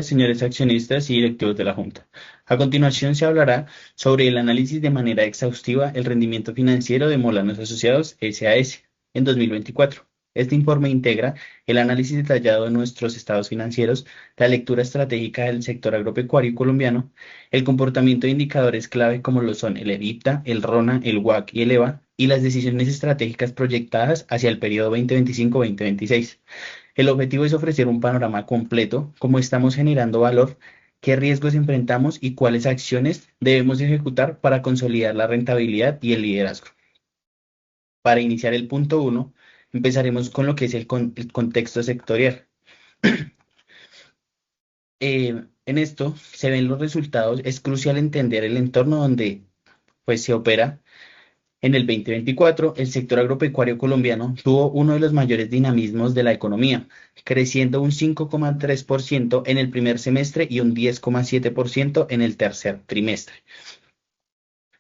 Señores accionistas y directivos de la Junta. A continuación se hablará sobre el análisis de manera exhaustiva el rendimiento financiero de Molanos Asociados SAS en 2024. Este informe integra el análisis detallado de nuestros estados financieros, la lectura estratégica del sector agropecuario colombiano, el comportamiento de indicadores clave como lo son el EBITDA, el RONA, el WAC y el EVA, y las decisiones estratégicas proyectadas hacia el periodo 2025-2026. El objetivo es ofrecer un panorama completo, cómo estamos generando valor, qué riesgos enfrentamos y cuáles acciones debemos ejecutar para consolidar la rentabilidad y el liderazgo. Para iniciar el punto uno, empezaremos con lo que es el contexto sectorial. En esto se ven los resultados. Es crucial entender el entorno donde se opera. En el 2024, el sector agropecuario colombiano tuvo uno de los mayores dinamismos de la economía, creciendo un 5,3% en el primer semestre y un 10,7% en el tercer trimestre,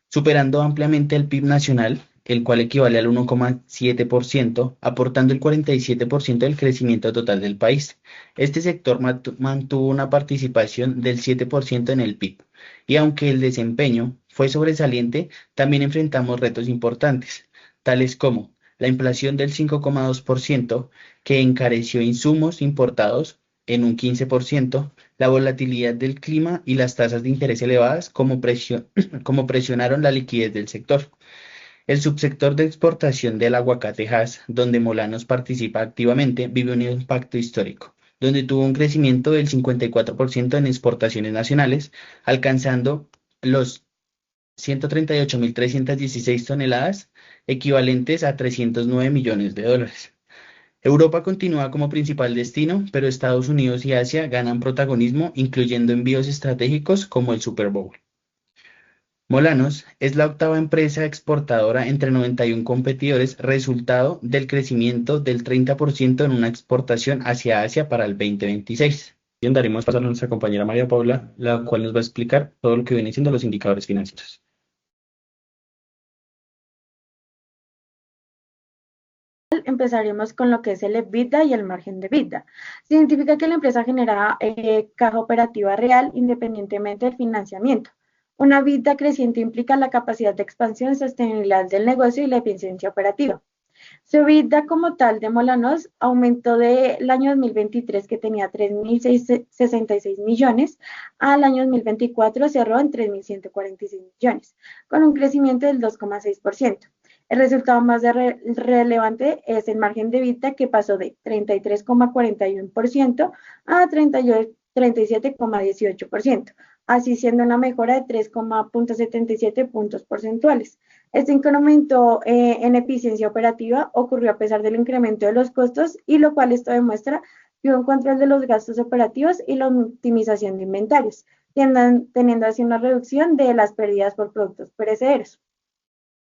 superando ampliamente el PIB nacional, el cual equivale al 1,7%, aportando el 47% del crecimiento total del país. Este sector mantuvo una participación del 7% en el PIB, y aunque el desempeño fue sobresaliente, también enfrentamos retos importantes, tales como la inflación del 5,2%, que encareció insumos importados en un 15%, la volatilidad del clima y las tasas de interés elevadas como presionaron la liquidez del sector. El subsector de exportación del aguacatejas, donde Molanos participa activamente, vive un impacto histórico, donde tuvo un crecimiento del 54% en exportaciones nacionales, alcanzando los 138.316 toneladas, equivalentes a $309 millones. Europa continúa como principal destino, pero Estados Unidos y Asia ganan protagonismo, incluyendo envíos estratégicos como el Super Bowl. Molanos es la octava empresa exportadora entre 91 competidores, resultado del crecimiento del 30% en una exportación hacia Asia para el 2026. Y daremos paso a nuestra compañera María Paula, la cual nos va a explicar todo lo que viene siendo los indicadores financieros. Empezaremos con lo que es el EBITDA y el margen de EBITDA. Significa que la empresa genera caja operativa real independientemente del financiamiento. Una EBITDA creciente implica la capacidad de expansión, sostenibilidad del negocio y la eficiencia operativa. Su EBITDA como tal de Molanos aumentó del año 2023, que tenía 3.066 millones, al año 2024 cerró en 3.146 millones, con un crecimiento del 2,6%. El resultado más relevante es el margen de EBITDA, que pasó de 33,41% a 37,18%, así siendo una mejora de 3,77 puntos porcentuales. Este incremento en eficiencia operativa ocurrió a pesar del incremento de los costos, y lo cual esto demuestra que un control de los gastos operativos y la optimización de inventarios, teniendo así una reducción de las pérdidas por productos perecederos.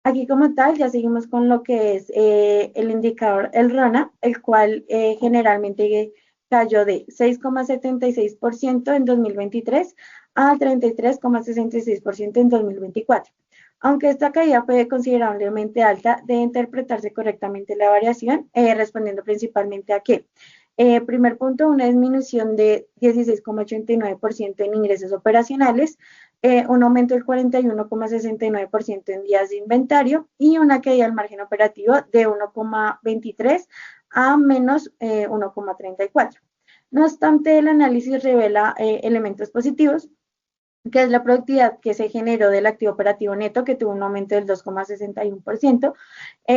Aquí como tal ya seguimos con lo que es el indicador, el RONA, el cual generalmente cayó de 6,76% en 2023 a 33,66% en 2024. Aunque esta caída fue considerablemente alta, debe interpretarse correctamente la variación, respondiendo principalmente a que, primer punto, una disminución de 16,89% en ingresos operacionales, un aumento del 41,69% en días de inventario y una caída del margen operativo de 1,23 a menos 1,34. No obstante, el análisis revela elementos positivos, que es la productividad que se generó del activo operativo neto, que tuvo un aumento del 2,61%.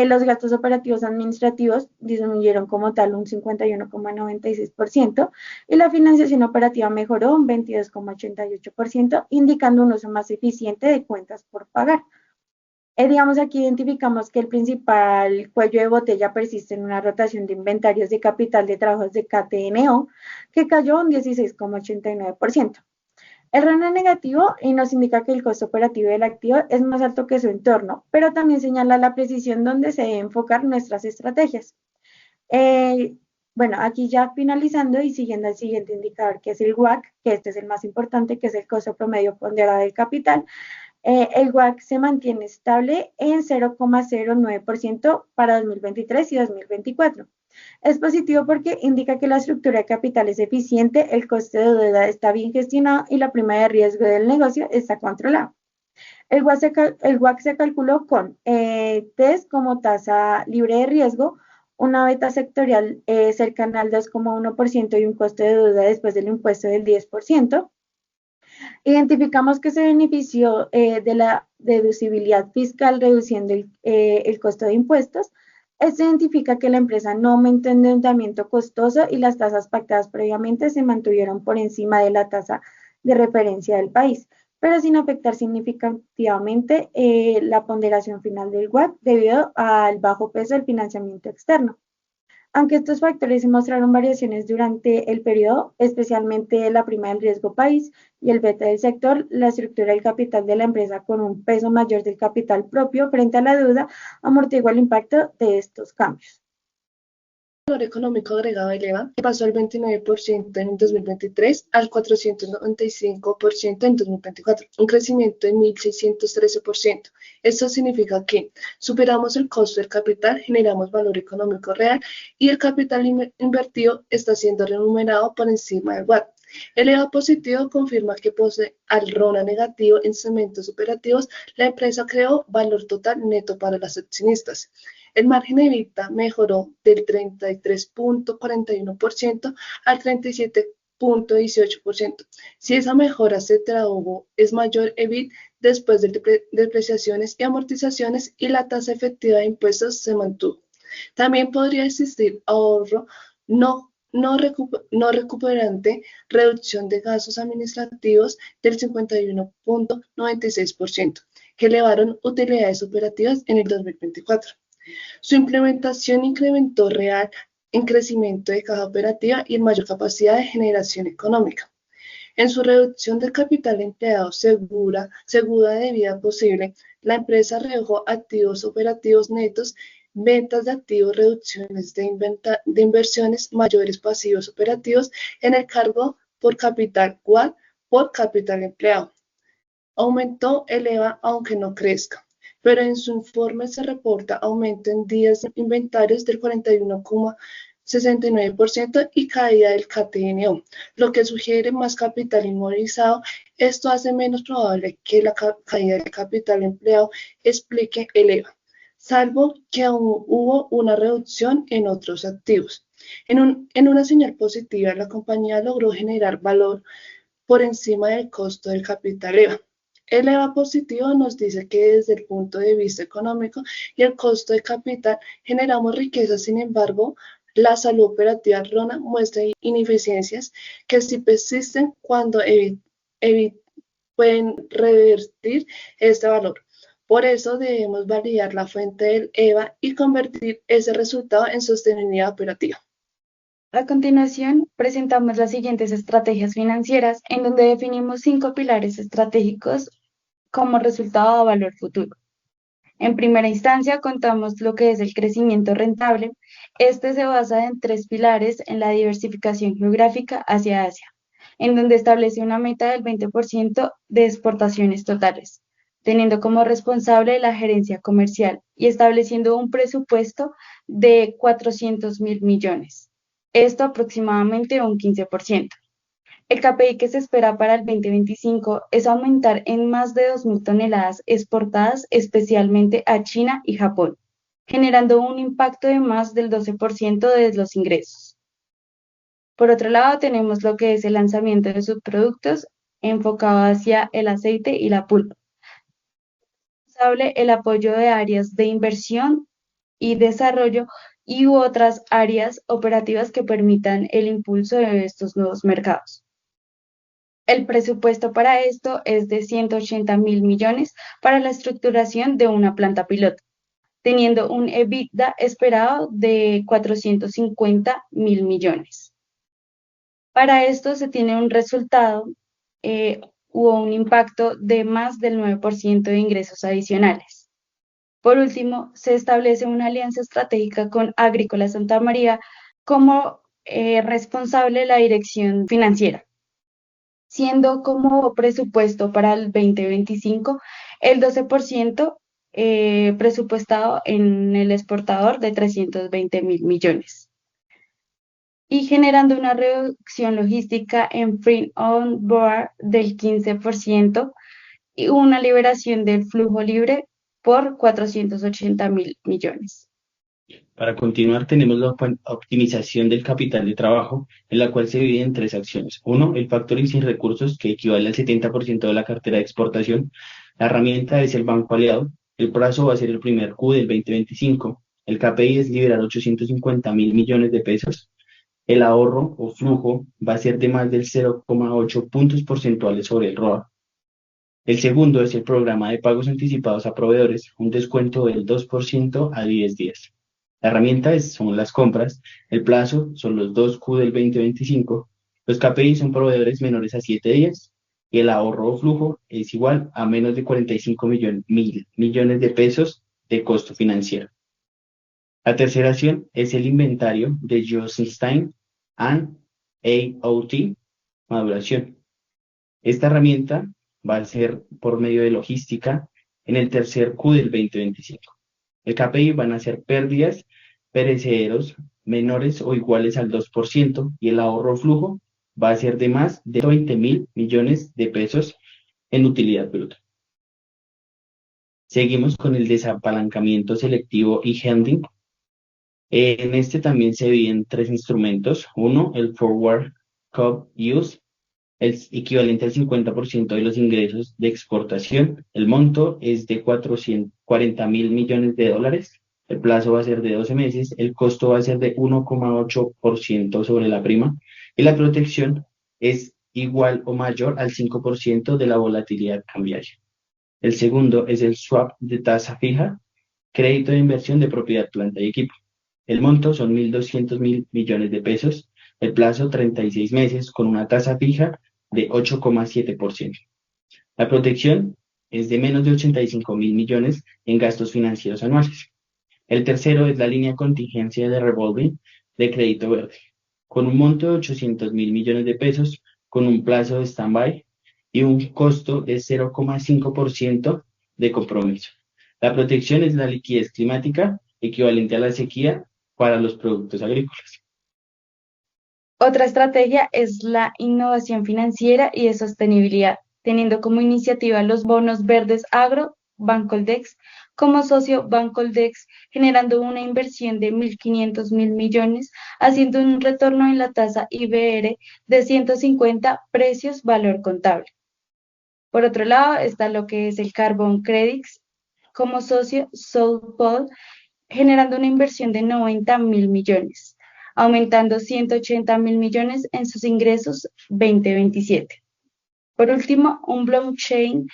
Los gastos operativos administrativos disminuyeron como tal un 51,96%, y la financiación operativa mejoró un 22,88%, indicando un uso más eficiente de cuentas por pagar. Digamos, aquí identificamos que el principal cuello de botella persiste en una rotación de inventarios de capital de trabajos de KTNO, que cayó un 16,89%. El ROE negativo y nos indica que el costo operativo del activo es más alto que su entorno, pero también señala la precisión donde se deben enfocar nuestras estrategias. Eh, bueno, aquí ya finalizando y siguiendo el siguiente indicador, que es el WACC, que este es el más importante, que es el costo promedio ponderado del capital. El WACC se mantiene estable en 0,09% para 2023 y 2024. Es positivo porque indica que la estructura de capital es eficiente, el coste de deuda está bien gestionado y la prima de riesgo del negocio está controlada. El WACC se calculó con TES como tasa libre de riesgo, una beta sectorial cercana al 2,1% y un coste de deuda después del impuesto del 10%. Identificamos que se benefició de la deducibilidad fiscal reduciendo el costo de impuestos. Esto identifica que la empresa no aumentó endeudamiento costoso y las tasas pactadas previamente se mantuvieron por encima de la tasa de referencia del país, pero sin afectar significativamente la ponderación final del WACC debido al bajo peso del financiamiento externo. Aunque estos factores se mostraron variaciones durante el periodo, especialmente la prima del riesgo país y el beta del sector, la estructura del capital de la empresa con un peso mayor del capital propio frente a la deuda amortigua el impacto de estos cambios. El valor económico agregado del EVA pasó del 29% en 2023 al 495% en 2024, un crecimiento de 1.613%. Esto significa que superamos el costo del capital, generamos valor económico real y el capital invertido está siendo remunerado por encima del WACC. El EVA positivo confirma que pese al RONA negativo en segmentos operativos, la empresa creó valor total neto para los accionistas. El margen de EBITDA mejoró del 33.41% al 37.18%. Si esa mejora se tradujo, es mayor EBIT después de depreciaciones y amortizaciones y la tasa efectiva de impuestos se mantuvo. También podría existir ahorro no recuperante, reducción de gastos administrativos del 51.96%, que elevaron utilidades operativas en el 2024. Su implementación incrementó real en crecimiento de caja operativa y en mayor capacidad de generación económica. En su reducción del capital empleado segura de vida posible, la empresa redujo activos operativos netos, ventas de activos, reducciones de inversiones, mayores pasivos operativos en el cargo por capital WACC por capital empleado. Aumentó el EVA aunque no crezca, pero en su informe se reporta aumento en días de inventarios del 41,69% y caída del KTNO, lo que sugiere más capital inmovilizado. Esto hace menos probable que la caída del capital empleado explique el EVA, salvo que aún hubo una reducción en otros activos. En una señal positiva, la compañía logró generar valor por encima del costo del capital EVA. El EVA positivo nos dice que desde el punto de vista económico y el costo de capital generamos riqueza. Sin embargo, la salud operativa RONA muestra ineficiencias que sí persisten cuando pueden revertir este valor. Por eso debemos validar la fuente del EVA y convertir ese resultado en sostenibilidad operativa. A continuación, presentamos las siguientes estrategias financieras en donde definimos 5 pilares estratégicos como resultado de valor futuro. En primera instancia, contamos lo que es el crecimiento rentable. Este se basa en 3 pilares en la diversificación geográfica hacia Asia, en donde establece una meta del 20% de exportaciones totales, teniendo como responsable la gerencia comercial y estableciendo un presupuesto de 400.000 millones. Esto aproximadamente un 15%. El KPI que se espera para el 2025 es aumentar en más de 2.000 toneladas exportadas especialmente a China y Japón, generando un impacto de más del 12% de los ingresos. Por otro lado, tenemos lo que es el lanzamiento de subproductos enfocado hacia el aceite y la pulpa. El apoyo de áreas de inversión y desarrollo y otras áreas operativas que permitan el impulso de estos nuevos mercados. El presupuesto para esto es de 180.000 millones para la estructuración de una planta piloto, teniendo un EBITDA esperado de 450.000 millones. Para esto se tiene un resultado, hubo un impacto de más del 9% de ingresos adicionales. Por último, se establece una alianza estratégica con Agrícola Santa María como responsable de la dirección financiera, siendo como presupuesto para el 2025 el 12% presupuestado en el exportador de 320.000 millones. y generando una reducción logística en Free on Board del 15% y una liberación del flujo libre por 480.000 millones. Para continuar, tenemos la optimización del capital de trabajo, en la cual se divide en tres acciones. Uno, el factoring sin recursos, que equivale al 70% de la cartera de exportación. La herramienta es el banco aliado. El plazo va a ser el primer Q del 2025. El KPI es liberar 850.000 millones de pesos. El ahorro o flujo va a ser de más del 0,8 puntos porcentuales sobre el ROA. El segundo es el programa de pagos anticipados a proveedores, un descuento del 2% a 10 días. La herramienta son las compras, el plazo son los 2Q del 2025, los KPI son proveedores menores a 7 días y el ahorro o flujo es igual a menos de 45 millones de pesos de costo financiero. La tercera acción es el inventario de Just-in-Time and AOT, maduración. Esta herramienta va a ser por medio de logística en el tercer Q del 2025. El KPI van a ser pérdidas perecederos menores o iguales al 2% y el ahorro flujo va a ser de más de 20.000 millones de pesos en utilidad bruta. Seguimos con el desapalancamiento selectivo y handling. En este también se dividen tres instrumentos. Uno, el Forward Curve Use, el equivalente al 50% de los ingresos de exportación. El monto es de 440.000 millones de dólares. El plazo va a ser de 12 meses. El costo va a ser de 1,8% sobre la prima. Y la protección es igual o mayor al 5% de la volatilidad cambiaria. El segundo es el swap de tasa fija, crédito de inversión de propiedad, planta y equipo. El monto son 1.200.000 millones de pesos. El plazo 36 meses con una tasa fija de 8,7%. La protección es de menos de 85.000 millones en gastos financieros anuales. El tercero es la línea de contingencia de revolving de crédito verde, con un monto de 800.000 millones de pesos, con un plazo de stand-by y un costo de 0,5% de compromiso. La protección es la liquidez climática equivalente a la sequía para los productos agrícolas. Otra estrategia es la innovación financiera y de sostenibilidad, teniendo como iniciativa los bonos verdes agro, Bancoldex, como socio Bancoldex, generando una inversión de 1.500.000 millones, haciendo un retorno en la tasa IBR de 150 precios valor contable. Por otro lado está lo que es el Carbon Credits, como socio Southpol, generando una inversión de 90.000 millones, aumentando 180.000 millones en sus ingresos 2027. Por último, un blockchain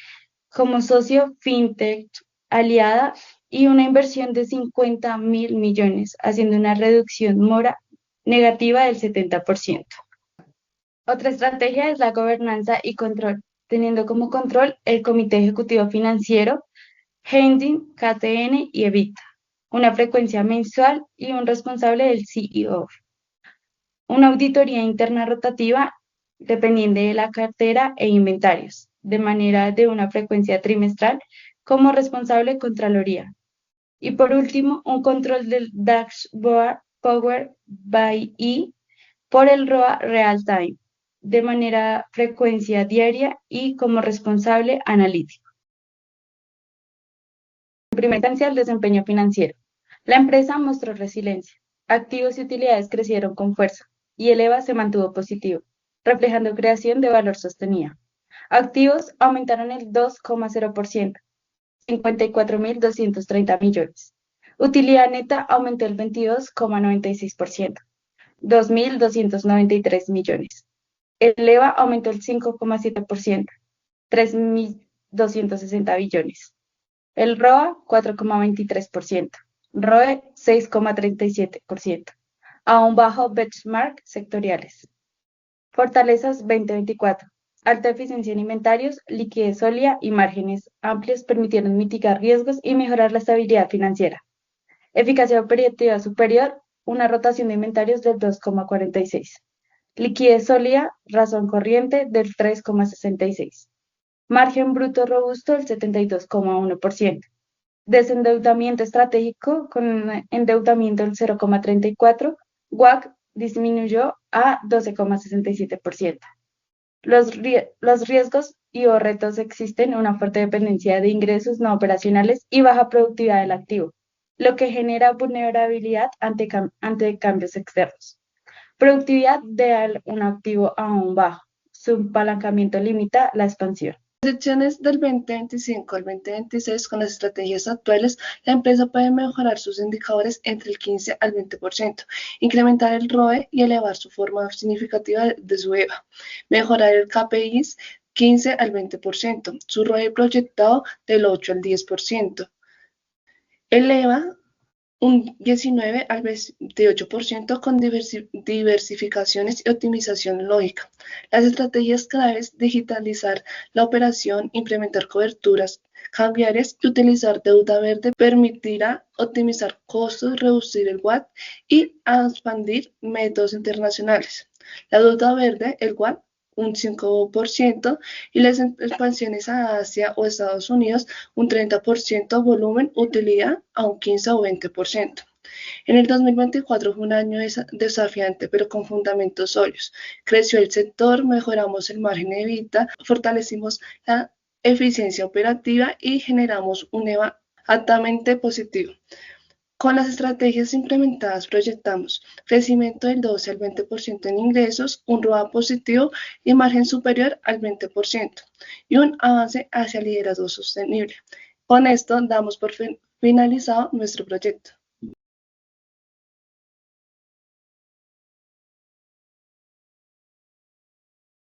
como socio fintech aliada y una inversión de 50.000 millones, haciendo una reducción mora negativa del 70%. Otra estrategia es la gobernanza y control, teniendo como control el Comité Ejecutivo Financiero, Handling, KTN y EBITDA, una frecuencia mensual y un responsable del CEO. Una auditoría interna rotativa dependiente de la cartera e inventarios, de manera de una frecuencia trimestral como responsable Contraloría. Y por último, un control del dashboard Power by E por el ROA Real Time, de manera frecuencia diaria y como responsable analítico. En primera instancia, el desempeño financiero. La empresa mostró resiliencia. Activos y utilidades crecieron con fuerza y el EVA se mantuvo positivo, reflejando creación de valor sostenida. Activos aumentaron el 2,0%, 54.230 millones. Utilidad neta aumentó el 22,96%, 2.293 millones. El EVA aumentó el 5,7%, 3.260 billones. El ROA 4,23%, ROE 6,37%, a un bajo benchmark sectoriales. Fortalezas 2024. Alta eficiencia en inventarios, liquidez sólida y márgenes amplios permitieron mitigar riesgos y mejorar la estabilidad financiera. Eficacia operativa superior, una rotación de inventarios del 2,46. Liquidez sólida, razón corriente del 3,66. Margen bruto robusto del 72,1%. Desendeudamiento estratégico con endeudamiento del 0,34, WACC disminuyó a 12,67%. Los riesgos y o retos existen una fuerte dependencia de ingresos no operacionales y baja productividad del activo, lo que genera vulnerabilidad ante cambios externos. Productividad de un activo aún bajo. Su apalancamiento limita la expansión. Proyecciones del 2025 al 2026, con las estrategias actuales, la empresa puede mejorar sus indicadores entre el 15 al 20%, incrementar el ROE y elevar su forma significativa de su EVA, mejorar el KPI 15 al 20%, su ROE proyectado del 8 al 10%, el EVA un 19 al 28% con diversificaciones y optimización lógica. Las estrategias claves: digitalizar la operación, implementar coberturas cambiarias y utilizar deuda verde permitirá optimizar costos, reducir el WACC y expandir métodos internacionales. La deuda verde, el WACC, un 5% y las expansiones a Asia o Estados Unidos un 30%, volumen, utilidad a un 15 o 20%. En el 2024 fue un año desafiante, pero con fundamentos sólidos. Creció el sector, mejoramos el margen de EBITDA, fortalecimos la eficiencia operativa y generamos un EVA altamente positivo. Con las estrategias implementadas proyectamos crecimiento del 12 al 20% en ingresos, un ROA positivo y margen superior al 20% y un avance hacia el liderazgo sostenible. Con esto damos por finalizado nuestro proyecto.